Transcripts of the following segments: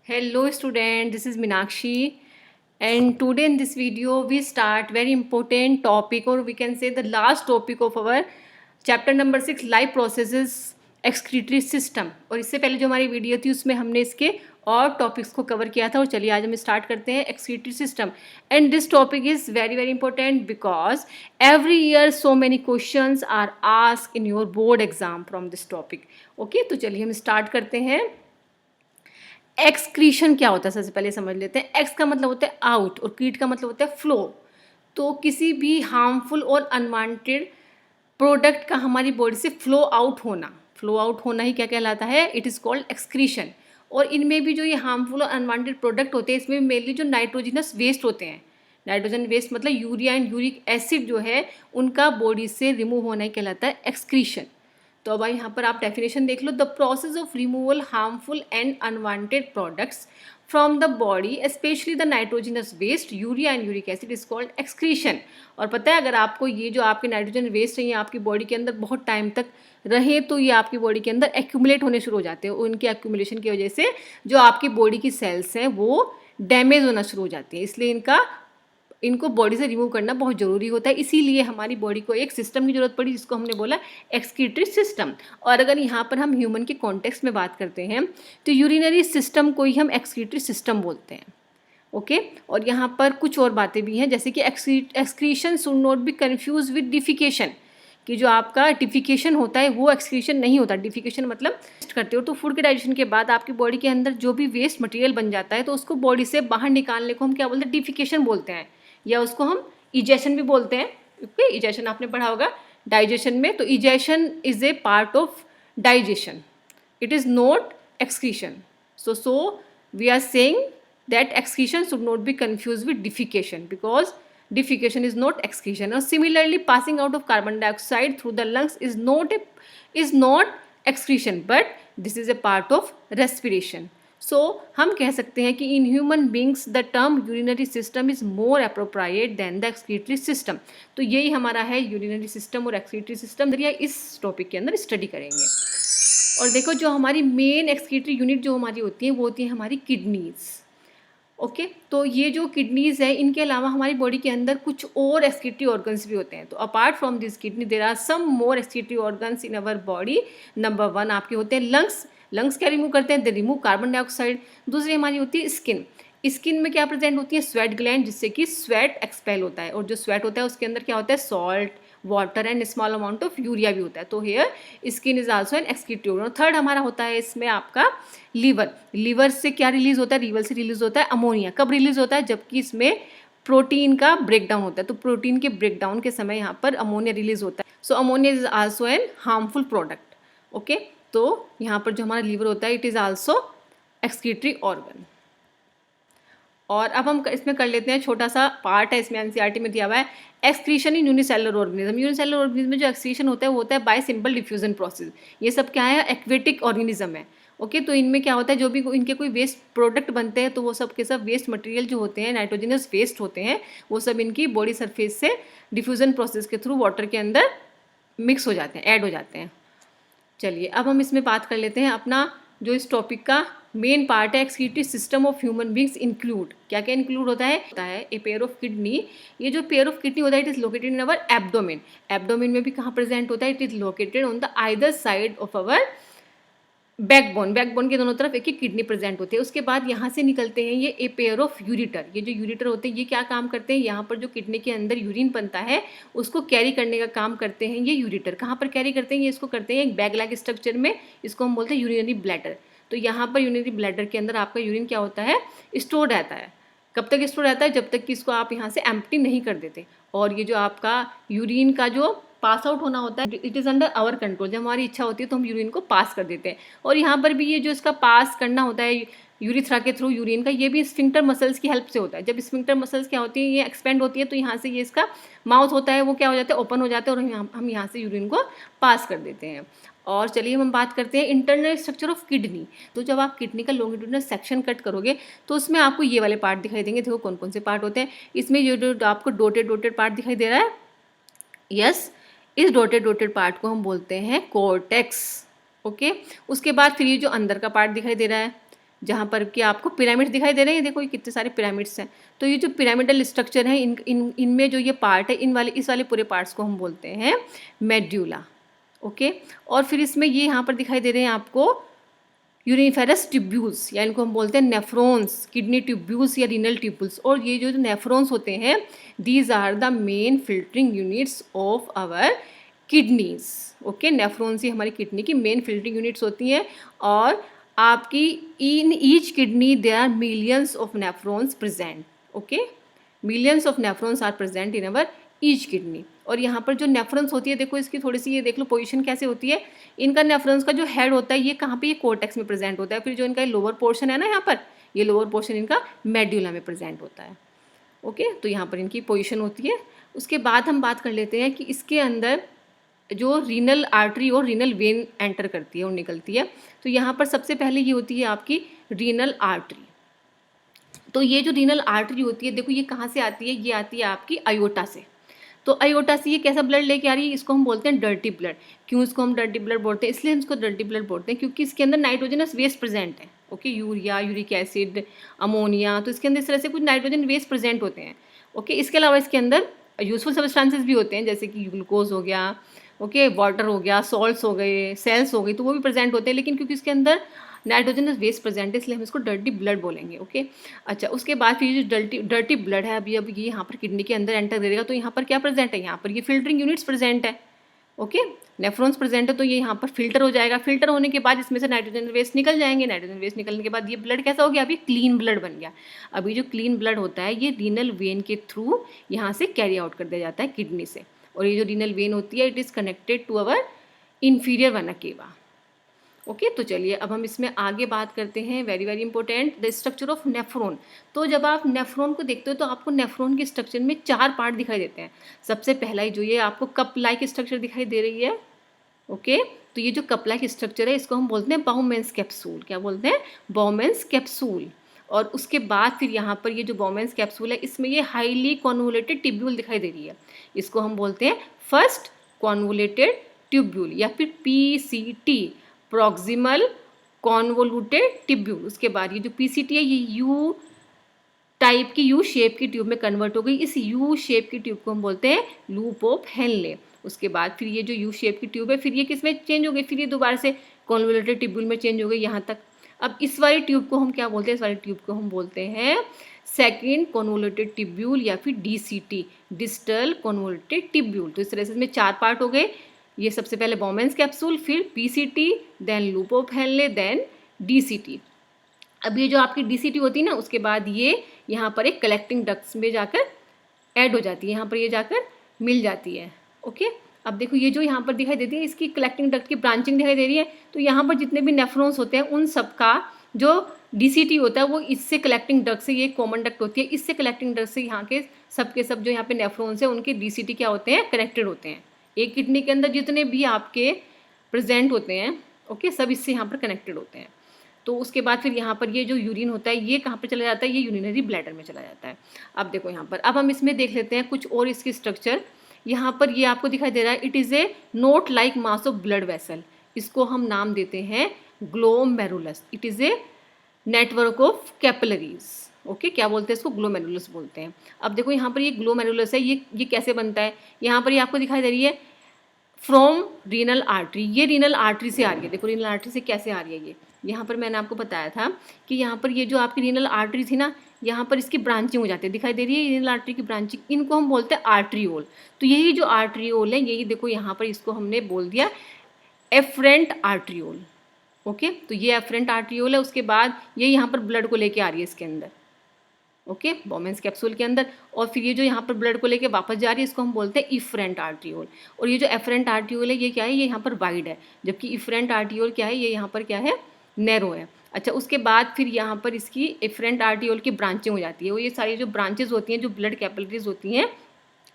Hello student, this is Minakshi and today in this video we start very important topic or we can say the last topic of our chapter number 6 life processes excretory system। और इससे पहले जो हमारी video थी उसमें हमने इसके और टॉपिक्स को कवर किया था। और चलिए आज हम स्टार्ट करते हैं excretory system and this topic is very important because every year so many questions are asked in your board exam from this topic। Okay तो चलिए हम स्टार्ट करते हैं। एक्सक्रीशन क्या होता है सबसे पहले समझ लेते हैं। एक्स का मतलब होता है आउट और क्रीट का मतलब होता है फ्लो। तो किसी भी हार्मफुल और अनवांटेड प्रोडक्ट का हमारी बॉडी से फ्लो आउट होना ही क्या कहलाता है, इट इज़ कॉल्ड एक्सक्रीशन। और इनमें भी जो ये हार्मफुल और अनवांटेड प्रोडक्ट होते हैं इसमें मेनली जो नाइट्रोजिनस वेस्ट होते हैं, नाइट्रोजन वेस्ट मतलब यूरिया एंड यूरिक एसिड जो है उनका बॉडी से रिमूव होना ही कहलाता है एक्सक्रीशन। तो अब यहाँ पर आप डेफिनेशन देख लो, the process of removal harmful and unwanted products from the body specially the nitrogenous waste urea and uric acid is called excretion. और पता है अगर आपको ये जो आपके नाइट्रोजन वेस्ट हैं ये आपकी बॉडी के अंदर बहुत टाइम तक रहे तो ये आपकी बॉडी के अंदर एक्यूमुलेट होने शुरू हो जाते हैं। उनके एक्यूमुलेशन की वजह से जो आपकी बॉडी की सेल्स हैं वो डैमेज होना शुरू हो जाती है, इसलिए इनको बॉडी से रिमूव करना बहुत ज़रूरी होता है। इसीलिए हमारी बॉडी को एक सिस्टम की ज़रूरत पड़ी जिसको हमने बोला एक्सक्रीटरी सिस्टम। और अगर यहाँ पर हम ह्यूमन के कॉन्टेक्स्ट में बात करते हैं तो यूरिनरी सिस्टम को ही हम एक्सक्रीटरी सिस्टम बोलते हैं। ओके और यहाँ पर कुछ और बातें भी हैं जैसे कि excretion should not be confuse with defecation, कि जो आपका डिफिकेशन होता है वो एक्सक्रीशन नहीं होता। डिफिकेशन मतलब करते हो तो फूड के डाइजेशन के बाद आपकी बॉडी के अंदर जो भी वेस्ट मटेरियल बन जाता है तो उसको बॉडी से बाहर निकालने को हम क्या बोलते हैं, डिफिकेशन बोलते हैं, या उसको हम इजेशन भी बोलते हैं। ओके इजेशन आपने पढ़ा होगा डाइजेशन में। तो ingestion is a part of digestion, it is not excretion. So we are saying that excretion should not be confused with defecation because defecation is not excretion. Or similarly passing out of carbon dioxide through the lungs is not excretion but this is a part of respiration. So हम कह सकते हैं कि in human beings the term urinary system is more appropriate than the excretory system। तो यही हमारा है urinary system और excretory सिस्टम, इस टॉपिक के अंदर स्टडी करेंगे। और देखो जो हमारी मेन एक्सक्रीटरी यूनिट जो हमारी होती है वो होती है हमारी किडनीज़। ओके तो ये जो किडनीज़ है इनके अलावा हमारी बॉडी के अंदर कुछ और एक्सक्रीटरी ऑर्गन्स भी होते हैं। तो apart from this kidney there are some more excretory organs in our body. Number 1 आपके होते हैं लंग्स क्या रिमूव करते हैं, दे रिमूव कार्बन डाइऑक्साइड। दूसरी हमारी होती है स्किन में क्या प्रेजेंट होती है, स्वेट ग्लैंड, जिससे कि स्वेट एक्सपेल होता है। और जो स्वेट होता है उसके अंदर क्या होता है, salt, water and small amount of urea भी होता है। तो here skin is also an excretory organ. Third हमारा होता है इसमें आपका लीवर से क्या रिलीज होता है, लीवर से रिलीज होता है अमोनिया। कब रिलीज होता है, जबकि इसमें प्रोटीन का ब्रेकडाउन होता है। तो प्रोटीन के ब्रेकडाउन के समय यहाँ पर अमोनिया रिलीज होता है। So ammonia is also an harmful product. Okay तो यहाँ पर जो हमारा लीवर होता है it is also excretory organ. और अब हम इसमें कर लेते हैं, छोटा सा पार्ट है इसमें एनसीईआरटी में दिया हुआ है, एक्सक्रीशन इन यूनिसेलुलर ऑर्गेनिज्म। यूनिसेलुलर ऑर्गेनिज्म में जो एक्सक्रीशन होता है वो होता है बाय सिंपल डिफ्यूजन प्रोसेस। ये सब क्या है, एक्वेटिक ऑर्गेनिज्म है। ओके तो इनमें क्या होता है, जो भी इनके कोई वेस्ट प्रोडक्ट बनते हैं तो वो सब के सब वेस्ट मटेरियल जो होते हैं, नाइट्रोजनस वेस्ट होते हैं, वो सब इनकी बॉडी सरफेस से डिफ्यूजन प्रोसेस के थ्रू वाटर के अंदर मिक्स हो जाते हैं, ऐड हो जाते हैं। चलिए अब हम इसमें बात कर लेते हैं अपना जो इस टॉपिक का मेन पार्ट है, excretory system of human beings include. क्या क्या इंक्लूड होता है ए पेयर ऑफ किडनी। ये जो पेयर ऑफ किडनी होता है it is located in our abdomen. Abdomen में भी कहाँ प्रेजेंट होता है, it is located on the either side of our backbone के दोनों तरफ एक एक किडनी प्रेजेंट होते हैं। उसके बाद यहाँ से निकलते हैं ये ए पेयर ऑफ यूरिटर। ये जो यूरिटर होते हैं ये क्या काम करते हैं, यहाँ पर जो किडनी के अंदर यूरिन बनता है उसको कैरी करने का काम करते हैं ये यूरिटर। कहाँ पर कैरी करते हैं, ये इसको करते हैं एक बैग लाइक स्ट्रक्चर में, इसको हम बोलते हैं यूरिनरी ब्लैडर। तो यहाँ पर यूरिनरी ब्लैडर के अंदर आपका यूरिन क्या होता है, स्टोर रहता है। कब तक स्टोर रहता है, जब तक कि इसको आप यहाँ से एम्प्टी नहीं कर देते। और ये जो आपका यूरिन का जो पास आउट होना होता है it is under our control. जब हमारी इच्छा होती है तो हम यूरिन को पास कर देते हैं। और यहाँ पर भी ये जो इसका पास करना होता है यूरिथ्रा के थ्रू यूरिन का, ये भी स्फिंक्टर मसल्स की हेल्प से होता है। जब स्फिंक्टर मसल्स क्या होती है, ये एक्सपेंड होती है तो यहाँ से ये इसका माउथ होता है वो क्या हो जाता है, ओपन हो जाता है और हम यहाँ से यूरिन को पास कर देते हैं। और चलिए हम बात करते हैं इंटरनल स्ट्रक्चर ऑफ किडनी। तो जब आप किडनी का लॉन्गिट्यूडिनल सेक्शन कट करोगे तो उसमें आपको ये वाले पार्ट दिखाई देंगे। देखो कौन कौन से पार्ट होते हैं इसमें। जो आपको डॉटेड पार्ट दिखाई दे रहा है, यस, इस डॉटेड पार्ट को हम बोलते हैं कॉर्टेक्स। ओके उसके बाद फिर ये जो अंदर का पार्ट दिखाई दे रहा है जहाँ पर कि आपको पिरामिड दिखाई दे रहे हैं, देखो ये कितने सारे पिरामिड्स हैं। तो ये जो पिरामिडल स्ट्रक्चर है इनमें जो ये पार्ट है इस वाले पूरे पार्ट्स को हम बोलते हैं मेड्यूला। ओके, और फिर इसमें ये यहाँ पर दिखाई दे रहे हैं आपको यूरिनिफेरस ट्यूब्यूल्स, या इनको हम बोलते हैं नेफ्रॉन्स, किडनी ट्यूब्यूल्स या रीनल ट्यूब्यूल्स। और ये जो नेफ्रॉन्स होते हैं these are the main filtering units of our kidneys. Okay, nephrons ही हमारी किडनी की मेन फिल्टरिंग यूनिट्स होती हैं। और आपकी in each kidney there are millions of nephrons present. Okay, millions of nephrons are present in our each kidney. और यहाँ पर जो नेफ्रॉन्स होती है, देखो इसकी थोड़ी सी ये देख लो पोजीशन कैसे होती है। इनका नेफ्रॉन्स का जो हेड होता है ये कहाँ पे, ये कोर्टेक्स में प्रेजेंट होता है। फिर जो इनका लोअर पोर्शन है ना, यहाँ पर ये लोअर पोर्शन इनका मेड्यूला में प्रेजेंट होता है। ओके, तो यहाँ पर इनकी पोजीशन होती है। उसके बाद हम बात कर लेते हैं कि इसके अंदर जो रीनल आर्टरी और रीनल वेन एंटर करती है और निकलती है। तो यहाँ पर सबसे पहले ये होती है आपकी रीनल आर्टरी। तो ये जो रीनल आर्टरी होती है, देखो ये कहाँ से आती है, ये आती है आपकी अयोटा से। तो अयोटा से ये कैसा ब्लड लेके आ रही है, इसको हम बोलते हैं डर्टी ब्लड। क्यों इसको हम डर्टी ब्लड बोलते हैं, इसलिए हम इसको डर्टी ब्लड बोलते हैं क्योंकि इसके अंदर नाइट्रोजनस वेस्ट प्रेजेंट है। Okay, urea, uric acid, ammonia, तो इसके अंदर इस तरह से कुछ नाइट्रोजन वेस्ट प्रेजेंट होते हैं। ओके, इसके अलावा इसके अंदर यूजफुल सब्सटेंसेस भी होते हैं, जैसे कि ग्लूकोज हो गया, ओके, वाटर हो गया, सॉल्ट्स हो गए, सेल्स हो गई, तो वो भी प्रेजेंट होते हैं। लेकिन क्योंकि इसके अंदर नाइट्रोजनस वेस्ट प्रेजेंट है इसलिए हम इसको डर्टी ब्लड बोलेंगे। ओके, अच्छा, उसके बाद फिर जो डर्टी ब्लड है अभी ये यहाँ पर किडनी के अंदर एंटर करेगा। तो यहाँ पर क्या प्रेजेंट है, यहाँ पर ये फिल्टरिंग यूनिट्स प्रेजेंट है। ओके, नेफ्रॉन्स प्रेजेंट है, तो ये यहाँ पर फिल्टर हो जाएगा। फिल्टर होने के बाद इसमें से नाइट्रोजन वेस्ट निकल जाएंगे। नाइट्रोजन वेस्ट निकलने के बाद ये ब्लड कैसा हो गया, अभी क्लीन ब्लड बन गया। अभी जो क्लीन ब्लड होता है ये रीनल वेन के थ्रू यहाँ से कैरी आउट कर दिया जाता है किडनी से। और ये जो रीनल वेन होती है it is connected to our inferior vena cava. Okay, तो चलिए अब हम इसमें आगे बात करते हैं। Very very important, the structure of nephron. तो जब आप नेफ्रॉन को देखते हो तो आपको नेफ्रॉन के स्ट्रक्चर में 4 पार्ट दिखाई देते हैं। सबसे पहला जो ये आपको कप लाइक स्ट्रक्चर दिखाई दे रही है। ओके, तो ये जो कप लाइक स्ट्रक्चर है इसको हम बोलते हैं बाउमेंस कैप्सूल। क्या बोलते हैं, बाउमेंस कैप्सूल। और उसके बाद फिर यहाँ पर ये जो बाउमेंस कैप्सूल है इसमें ये हाईली कॉन्वोलेटेड ट्यूब्यूल दिखाई दे रही है। इसको हम बोलते हैं फर्स्ट कॉन्वोलेटेड ट्यूब्यूल या फिर PCT, प्रॉक्सिमल कॉन्वोल्यूटेड ट्यूब्यूल। उसके बाद ये जो PCT है ये यू टाइप की, यू शेप की ट्यूब में कन्वर्ट हो गई। इस यू शेप की ट्यूब को हम बोलते हैं लूप ऑफ हेनले। उसके बाद फिर ये जो यू शेप की ट्यूब है फिर ये किस में चेंज हो गई, फिर ये दोबारा से कॉन्वोल्यूटेड ट्यूब्यूल में चेंज हो गई यहाँ तक। अब इस वाली ट्यूब को हम क्या बोलते हैं, इस वाली ट्यूब को हम बोलते हैं सेकेंड कॉन्वोल्यूटेड ट्यूब्यूल या फिर DCT, डिस्टल कॉन्वोल्यूटेड ट्यूब्यूल। तो इस तरह से इसमें 4 पार्ट हो गए। ये सबसे पहले बाउमेंस कैप्सूल, फिर PCT, then loop of Henle, then DCT। अब ये जो आपकी DCT होती है ना उसके बाद ये यहाँ पर एक कलेक्टिंग डक्ट्स में जाकर ऐड हो जाती है, यहाँ पर ये जाकर मिल जाती है। ओके, अब देखो ये जो यहाँ पर दिखाई देती है इसकी कलेक्टिंग डक्ट की ब्रांचिंग दिखाई दे रही है। तो यहाँ पर जितने भी नेफ्रॉन्स होते हैं उन सब का जो DCT होता है वो इससे कलेक्टिंग डक्ट से, ये कॉमन डक्ट होती है, इससे कलेक्टिंग डक्ट से यहाँ के सब जो यहाँ पे नेफ्रॉन्स हैं उनके DCT क्या होते हैं, कनेक्टेड होते हैं। एक किडनी के अंदर जितने भी आपके प्रेजेंट होते हैं ओके सब इससे यहाँ पर कनेक्टेड होते हैं। तो उसके बाद फिर यहाँ पर ये जो यूरिन होता है ये कहाँ पर चला जाता है, ये यूरिनरी ब्लैडर में चला जाता है। अब देखो यहाँ पर, अब हम इसमें देख लेते हैं कुछ और इसकी स्ट्रक्चर। यहाँ पर ये आपको दिखाई दे रहा है, it is A note like mass of blood vessel. इसको हम नाम देते हैं glomerulus. It is a network of capillaries. Okay, क्या बोलते हैं इसको, ग्लोमेरुलस बोलते हैं। अब देखो यहाँ पर ये ग्लोमेरुलस है, ये कैसे बनता है, यहाँ पर ये आपको दिखाई दे रही है फ्रॉम रीनल आर्टरी। ये रीनल आर्टरी से आ रही है। देखो रीनल आर्टरी से कैसे आ रही है, ये यहाँ पर मैंने आपको बताया था कि यहाँ पर ये जो आपकी रीनल आर्टरी थी ना यहाँ पर इसकी ब्रांचिंग हो जाती है, दिखाई दे रही है रीनल आर्टरी की ब्रांचिंग, इनको हम बोलते हैं आर्ट्रियोल। तो यही जो आर्ट्रियोल है यही देखो यहाँ पर इसको हमने बोल दिया एफरेंट आर्ट्रियोल। ओके, तो ये एफरेंट आर्ट्रियोल है। उसके बाद ये यहाँ पर ब्लड को लेके आ रही है इसके अंदर, ओके, बाउमेंस कैप्सूल के अंदर। और फिर ये जो यहाँ पर ब्लड को लेके वापस जा रही है इसको हम बोलते हैं इफरेंट आर्ट्रियोल। और ये जो एफरेंट आर्ट्रियोल है ये क्या है, ये यहाँ पर वाइड है, जबकि इफरेंट आर्ट्रियोल क्या है, ये यहाँ पर क्या है, नैरो है। अच्छा, उसके बाद फिर यहाँ पर इसकी इफरेंट आर्ट्रियोल की ब्रांचिंग हो जाती है। वो ये सारी जो ब्रांचेज होती हैं, जो ब्लड कैपिलरीज होती हैं,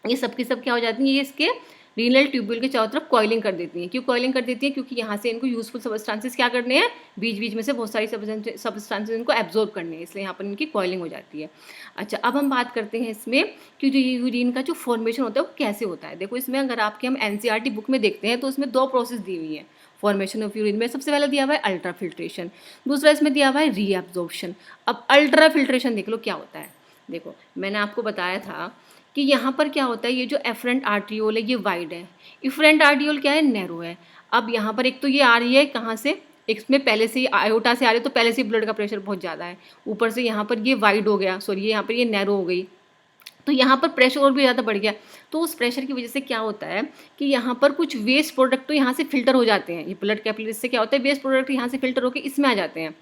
ये सब की सब क्या हो जाती हैं, ये इसके रीनल ट्यूब्यूल के चारों तरफ कॉइलिंग कर देती हैं। क्यों कॉइलिंग कर देती हैं, क्योंकि यहाँ से इनको यूजफुल सब्सटेंसेस क्या करने हैं, बीच बीच में से बहुत सारी सब्सटेंसेस इनको एब्जॉर्ब करने हैं, इसलिए यहाँ पर इनकी कॉइलिंग हो जाती है। अच्छा, अब हम बात करते हैं इसमें कि जो यूरिन का जो फॉर्मेशन होता है वो कैसे होता है। देखो इसमें अगर आपके हम NCERT बुक में देखते हैं तो उसमें 2 प्रोसेस दी हुई है। फॉर्मेशन ऑफ यूरिन में सबसे पहले दिया हुआ है अल्ट्रा फिल्ट्रेशन, दूसरा इसमें दिया हुआ है रीअब्जॉर्प्शन। अब अल्ट्रा फिल्ट्रेशन देख लो क्या होता है। देखो मैंने आपको बताया था कि यहाँ पर क्या होता है, ये जो एफरेंट आर्ट्रियोल है ये वाइड है, इफरेंट आर्ट्रियोल क्या है, नैरो है। अब यहाँ पर एक तो ये आ रही है कहाँ से, इसमें पहले से ही आयोटा से आ रही है, तो पहले से ही ब्लड का प्रेशर बहुत ज़्यादा है, ऊपर से यहाँ पर ये वाइड हो गया, सॉरी यहाँ पर ये नैरो हो गई, तो यहाँ पर प्रेशर और भी ज़्यादा बढ़ गया। तो उस प्रेशर की वजह से क्या होता है कि यहाँ पर कुछ वेस्ट प्रोडक्ट तो यहाँ से फिल्टर हो जाते हैं, ये ब्लड कैपिलरीज से क्या होता है, वेस्ट प्रोडक्ट यहाँ से फिल्टर होकर इसमें आ जाते हैं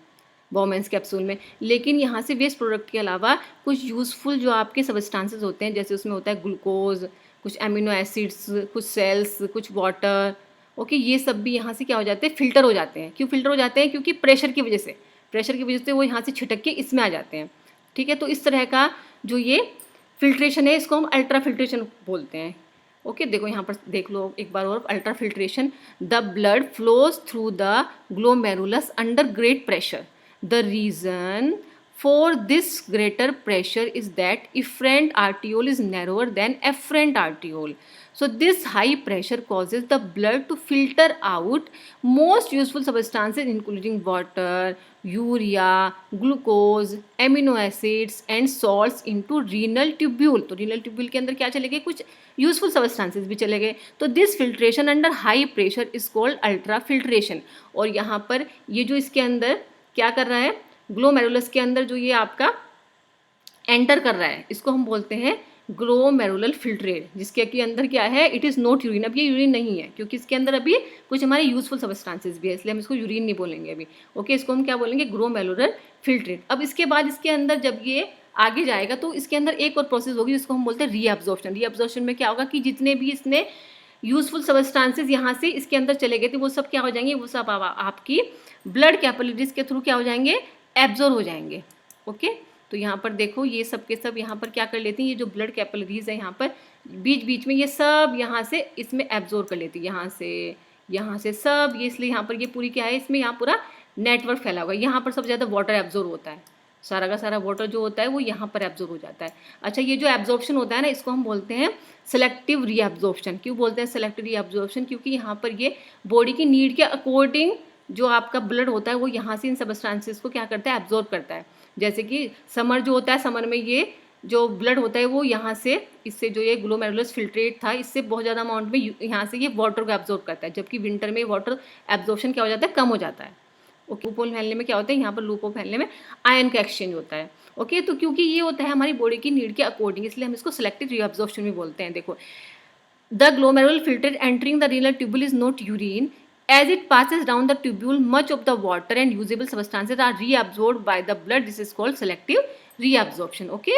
बॉमेंस कैप्सूल में। लेकिन यहाँ से वेस्ट प्रोडक्ट के अलावा कुछ यूज़फुल जो आपके सबस्टांसेस होते हैं, जैसे उसमें होता है ग्लूकोज, कुछ एमिनो एसिड्स, कुछ सेल्स, कुछ वाटर, ओके, ये सब भी यहाँ से क्या हो जाते हैं, फिल्टर हो जाते हैं। क्यों फिल्टर हो जाते हैं, क्योंकि प्रेशर की वजह से वो यहाँ से छिटक के इसमें आ जाते हैं। ठीक है, तो इस तरह का जो ये फिल्ट्रेशन है इसको हम अल्ट्रा फिल्ट्रेशन बोलते हैं। ओके, देखो यहाँ पर देख लो एक बार और, ultra filtration, the blood flows through the glomerulus under great pressure. The reason for this greater pressure is that efferent arteriole is narrower than afferent arteriole. So this high pressure causes the blood to filter out most useful substances including water, urea, glucose, amino acids and salts into renal tubule. तो renal tubule के अंदर क्या चले गए, कुछ useful substances भी चले गए। तो this filtration under high pressure is called ultra filtration. और यहाँ पर ये जो इसके अंदर क्या कर रहा है, ग्लोमेरुलस के अंदर जो ये आपका एंटर कर रहा है, इसको हम बोलते हैं ग्लोमेरुलर फिल्ट्रेट, जिसके के अंदर क्या है, इट इज़ नॉट यूरिन। अब ये यूरिन नहीं है क्योंकि इसके अंदर अभी कुछ हमारे यूजफुल सबस्टांसेस भी है, इसलिए हम इसको यूरिन नहीं बोलेंगे अभी। ओके, इसको हम क्या बोलेंगे, ग्लोमेरुलर फिल्ट्रेट। अब इसके बाद इसके अंदर जब ये आगे जाएगा तो इसके अंदर एक और प्रोसेस होगी जिसको हम बोलते हैं रीअब्जॉर्प्शन। रीअब्जॉर्प्शन में क्या होगा कि जितने भी इसने यूजफुल सबस्टांसेस यहाँ से इसके अंदर चले गए थे वो सब क्या हो जाएंगे, वो सब आपकी ब्लड कैपिलरीज के थ्रू क्या हो जाएंगे, एब्जॉर्ब हो जाएंगे। ओके, तो यहाँ पर देखो ये सब के सब यहाँ पर क्या कर लेती हैं, ये जो ब्लड कैपिलरीज है यहाँ पर बीच बीच में ये सब यहाँ से इसमें एब्जॉर्ब कर लेती है, यहाँ से सब ये, इसलिए यहाँ पर ये पूरी क्या है, इसमें यहाँ पूरा नेटवर्क फैला हुआ है। यहाँ पर सबसे ज़्यादा वाटर एब्जॉर्ब होता है, सारा का सारा वाटर जो होता है वो यहाँ पर एब्जॉर्ब हो जाता है। अच्छा, ये जो एब्जॉर्प्शन होता है ना, इसको हम बोलते हैं सेलेक्टिव रीअब्जॉर्प्शन। क्यों बोलते हैं सेलेक्टिव रीअब्जॉर्प्शन, क्योंकि यहाँ पर ये बॉडी की नीड के अकॉर्डिंग जो आपका ब्लड होता है वो यहाँ से इन सबस्टांसेस को क्या करता है, एब्जॉर्ब करता है। जैसे कि समर जो होता है, समर में ये जो ब्लड होता है वो यहाँ से, इससे जो ये ग्लोमेरुलस फिल्ट्रेट था इससे बहुत ज़्यादा अमाउंट में यहाँ से ये वाटर को एब्जॉर्ब करता है, जबकि विंटर में वाटर एब्जॉर्प्शन क्या हो जाता है, कम हो जाता है। ओके, लूपोल फैलने में क्या होता है, यहाँ पर लूपोल फैलने में आयन का एक्सचेंज होता है। ओके, तो क्योंकि ये होता है हमारी बॉडी की नीड के अकॉर्डिंग, इसलिए हम इसको सेलेक्टिव रीअब्जॉर्प्शन भी बोलते हैं। देखो, the glomerular filtrate entering the renal tubule is not urine, as it passes down the tubule much of the water and usable substances are reabsorbed by the blood. This is called selective reabsorption. Okay,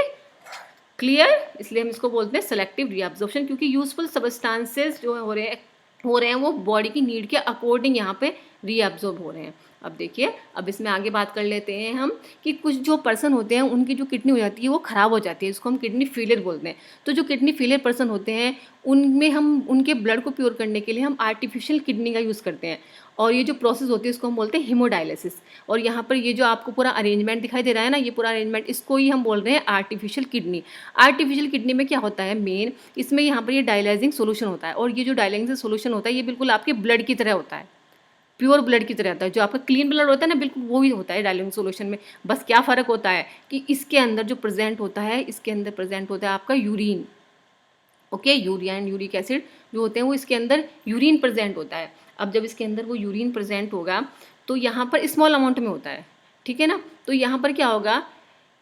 clear? इसलिए हम इसको बोलते हैं selective reabsorption, क्योंकि useful substances जो हो रहे हैं वो बॉडी की नीड के अकॉर्डिंग यहाँ पे रीअब्जॉर्ब हो रहे हैं। अब देखिए, अब इसमें आगे बात कर लेते हैं हम कि कुछ जो पर्सन होते हैं उनकी जो किडनी हो जाती है वो ख़राब हो जाती है, इसको हम किडनी फेलियर बोलते हैं। तो जो किडनी फेलियर पर्सन होते हैं उनमें हम उनके ब्लड को प्योर करने के लिए हम आर्टिफिशियल किडनी का यूज़ करते हैं, और ये जो प्रोसेस होती है इसको हम बोलते हैं हीमोडायलिसिस। और यहाँ पर ये जो आपको पूरा अरेंजमेंट दिखाई दे रहा है ना, ये पूरा अरेंजमेंट, इसको ही हम बोल रहे हैं आर्टिफिशियल किडनी। आर्टिफिशियल किडनी में क्या होता है मेन, इसमें यहाँ पर ये डायलाइजिंग सोल्यूशन होता है, और ये जो डायलाइजिंग सोल्यूशन होता है ये बिल्कुल आपके ब्लड की तरह होता है, प्योर ब्लड की तरह होता है। जो आपका क्लीन ब्लड होता है ना, बिल्कुल वो ही होता है डायलाइजिंग सोल्यूशन में। बस क्या फ़र्क होता है कि इसके अंदर जो प्रेजेंट होता है, इसके अंदर प्रेजेंट होता है आपका urine. Okay, urea and uric acid जो होते हैं वो इसके अंदर यूरिन प्रेजेंट होता है। अब जब इसके अंदर वो यूरिन प्रेजेंट होगा तो यहाँ पर स्मॉल अमाउंट में होता है, ठीक है ना। तो यहाँ पर क्या होगा,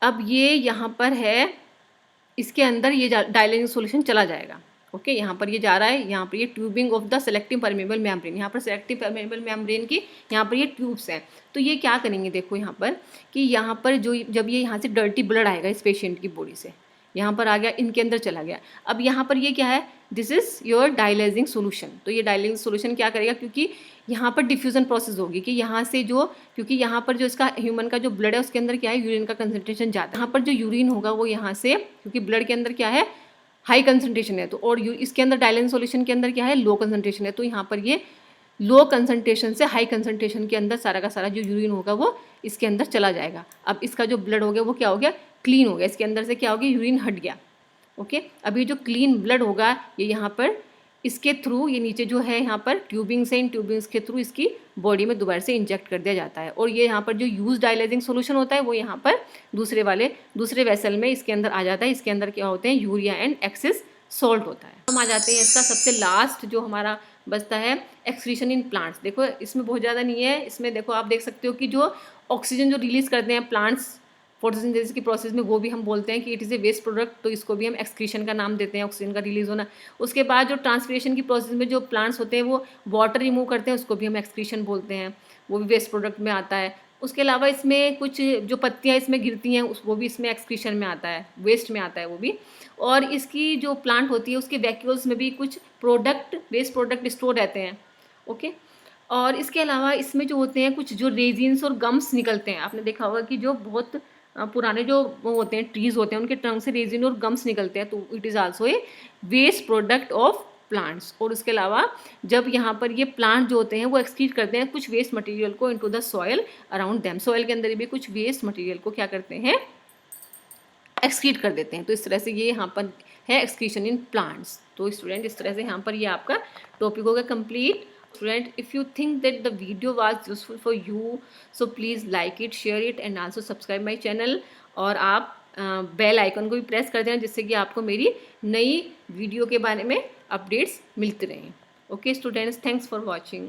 अब ये यहाँ पर है, इसके अंदर ये डायलाइजिंग सोल्यूशन चला जाएगा। ओके, यहाँ पर ये जा रहा है, यहाँ पर ये tubing of the selective permeable membrane, यहाँ पर सेलेक्टिव परमेबल मेम्ब्रेन की यहाँ पर ये ट्यूब्स हैं। तो ये क्या करेंगे, देखो यहाँ पर कि यहाँ पर जो जब ये यहाँ से डर्टी ब्लड आएगा इस पेशेंट की बॉडी से, यहाँ पर आ गया, इनके अंदर चला गया। अब यहाँ पर ये क्या है, this is your dialysing solution. तो ये डायलाइजिंग सोल्यूशन क्या करेगा, क्योंकि यहाँ पर डिफ्यूज़न प्रोसेस होगी कि यहाँ से जो, क्योंकि यहाँ पर जो इसका ह्यूमन का जो ब्लड है उसके अंदर क्या है, यूरिन का कंसनट्रेशन ज़्यादा, यहाँ पर जो यूरिन होगा वो यहाँ से, क्योंकि ब्लड के अंदर क्या है, हाई कंसनट्रेशन है, तो और इसके अंदर डायलाइजिंग सोल्यूशन के अंदर क्या है, लो कंसनट्रेशन है। तो यहाँ पर ये लो कंसनट्रेशन से हाई कंसनट्रेशन के अंदर सारा का सारा जो यूरिन होगा वो इसके अंदर चला जाएगा। अब इसका जो ब्लड हो गया वो क्या हो गया, क्लीन हो गया, इसके अंदर से क्या हो गया, यूरिन हट गया। ओके, अब ये जो क्लीन ब्लड होगा ये यहाँ पर इसके थ्रू ये नीचे जो है यहाँ पर ट्यूबिंग्स हैं, इन ट्यूबिंग्स के थ्रू इसकी बॉडी में दोबारा से इंजेक्ट कर दिया जाता है। और ये यहाँ पर जो यूज डायलाइजिंग सोल्यूशन होता है वो यहाँ पर दूसरे वेसल में इसके अंदर आ जाता है। इसके अंदर क्या होते हैं, यूरिया एंड एक्सिस सॉल्ट होता है। हम आ जाते हैं इसका सबसे लास्ट जो हमारा बचता है, एक्सक्रीशन इन प्लांट्स। देखो इसमें बहुत ज़्यादा नहीं है, इसमें देखो आप देख सकते हो कि जो ऑक्सीजन जो रिलीज़ करते हैं प्लांट्स फोटोसिंथेसिस की प्रोसेस में, वो भी हम बोलते हैं कि it is a waste product, तो इसको भी हम एक्सक्रीशन का नाम देते हैं, ऑक्सीजन का रिलीज होना। उसके बाद जो ट्रांसपिरेशन की प्रोसेस में जो प्लांट्स होते हैं वो वाटर रिमूव करते हैं, उसको भी हम एक्सक्रीशन बोलते हैं, वो भी वेस्ट प्रोडक्ट में आता है। उसके अलावा इसमें कुछ जो पत्तियाँ इसमें गिरती हैं वो भी इसमें एक्सक्रीशन में आता है, वेस्ट में आता है वो भी। और इसकी जो प्लांट होती है उसके वैक्यूल्स में भी कुछ प्रोडक्ट, वेस्ट प्रोडक्ट स्टोर रहते हैं। ओके। और इसके अलावा इसमें जो होते हैं कुछ जो रेजिन्स और गम्स निकलते हैं, आपने देखा होगा कि जो बहुत पुराने जो वो होते हैं ट्रीज होते हैं उनके ट्रंक से रेजिन और गम्स निकलते हैं, तो it is also a waste product of plants. और उसके अलावा जब यहाँ पर ये प्लांट जो होते हैं वो एक्सक्रीट करते हैं कुछ वेस्ट मटेरियल को into the soil around them, soil के अंदर भी कुछ वेस्ट मटेरियल को क्या करते हैं, एक्सक्रीट कर देते हैं। तो इस तरह से ये यहाँ पर है एक्सक्रीशन इन प्लांट्स। तो स्टूडेंट इस तरह से यहाँ पर ये आपका टॉपिक होगा complete. Student, if you think that the video was useful for you, so please like it, share it and also subscribe my channel। और आप बेल आइकन को भी प्रेस कर देना जिससे कि आपको मेरी नई वीडियो के बारे में अपडेट्स मिलते रहें। Okay students, thanks for watching.